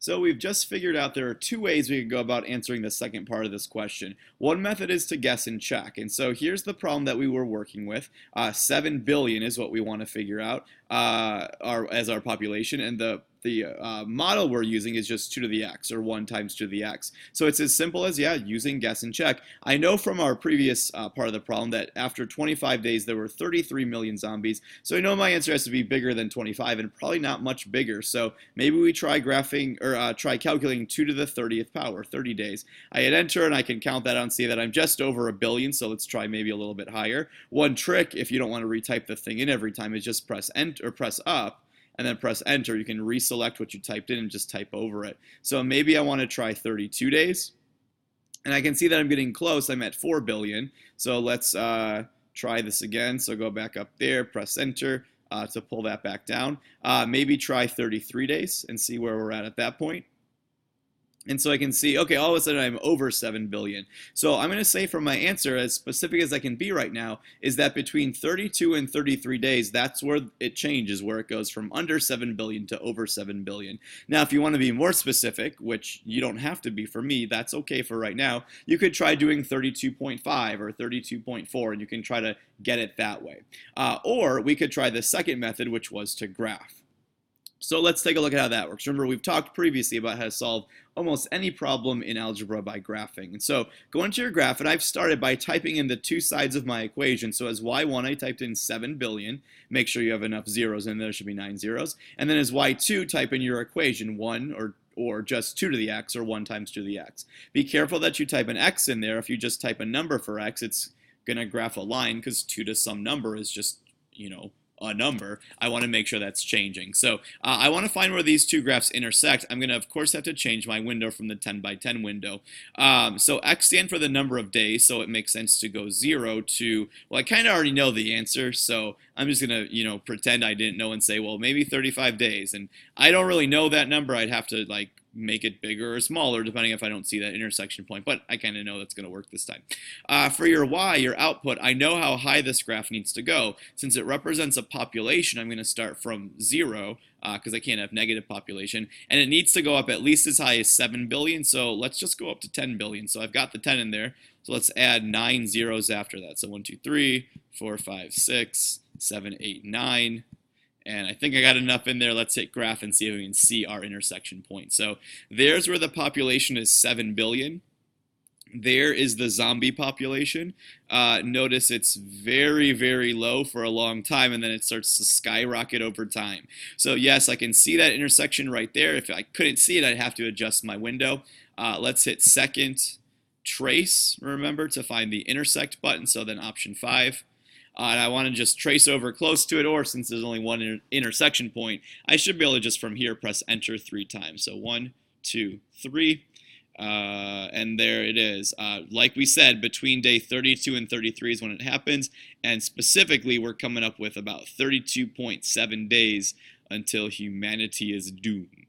So we've just figured out there are two ways we can go about answering the second part of this question. One method is to guess and check. And so here's the problem that we were working with. 7 billion is what we want to figure out as our population. And the model we're using is just 2 to the x, or 1 times 2 to the x. So it's as simple as, yeah, using guess and check. I know from our previous part of the problem that after 25 days there were 33 million zombies. So I know my answer has to be bigger than 25 and probably not much bigger. So maybe we try graphing or try calculating 2 to the 30th power, 30 days. I hit enter and I can count that out and see that I'm just over a billion. So let's try maybe a little bit higher. One trick, if you don't want to retype the thing in every time, is just press enter or press up and then press enter. You can reselect what you typed in and just type over it. So maybe I want to try 32 days. And I can see that I'm getting close. I'm at 4 billion. So let's try this again. So go back up there, press enter to pull that back down. Maybe try 33 days and see where we're at that point. And so I can see, okay, all of a sudden I'm over 7 billion. So I'm going to say for my answer, as specific as I can be right now, is that between 32 and 33 days, that's where it changes, where it goes from under 7 billion to over 7 billion. Now, if you want to be more specific, which you don't have to be for me, that's okay for right now, you could try doing 32.5 or 32.4, and you can try to get it that way. Or we could try the second method, which was to graph. So let's take a look at how that works. Remember, we've talked previously about how to solve almost any problem in algebra by graphing. And so go into your graph, and I've started by typing in the two sides of my equation. So as y1, I typed in 7 billion. Make sure you have enough zeros in there. There should be 9 zeros. And then as y2, type in your equation, 1 or just 2 to the x, or 1 times 2 to the x. Be careful that you type an x in there. If you just type a number for x, it's going to graph a line, because 2 to some number is just, a number. I want to make sure that's changing. So I want to find where these two graphs intersect. I'm going to, of course, have to change my window from the 10 by 10 window. So x stands for the number of days, so it makes sense to go 0 to, well, I kind of already know the answer, so I'm just going to, pretend I didn't know and say, well, maybe 35 days. And I don't really know that number. I'd have to, make it bigger or smaller depending if I don't see that intersection point, but I kind of know that's going to work this time. For your y, your output, I know how high this graph needs to go. Since it represents a population, I'm going to start from 0 because I can't have negative population, and it needs to go up at least as high as 7 billion, so let's just go up to 10 billion. So I've got the 10 in there, so let's add 9 zeros after that. So 1, 2, 3, 4, 5, 6, 7, 8, 9. And I think I got enough in there. Let's hit graph and see if we can see our intersection point. So there's where the population is 7 billion. There is the zombie population. Notice it's very, very low for a long time, and then it starts to skyrocket over time. So yes, I can see that intersection right there. If I couldn't see it, I'd have to adjust my window. Let's hit second trace, remember, to find the intersect button. So then option 5. And I want to just trace over close to it, or since there's only one intersection point, I should be able to just from here press enter 3 times. So 1, 2, 3, and there it is. Like we said, between day 32 and 33 is when it happens, and specifically we're coming up with about 32.7 days until humanity is doomed.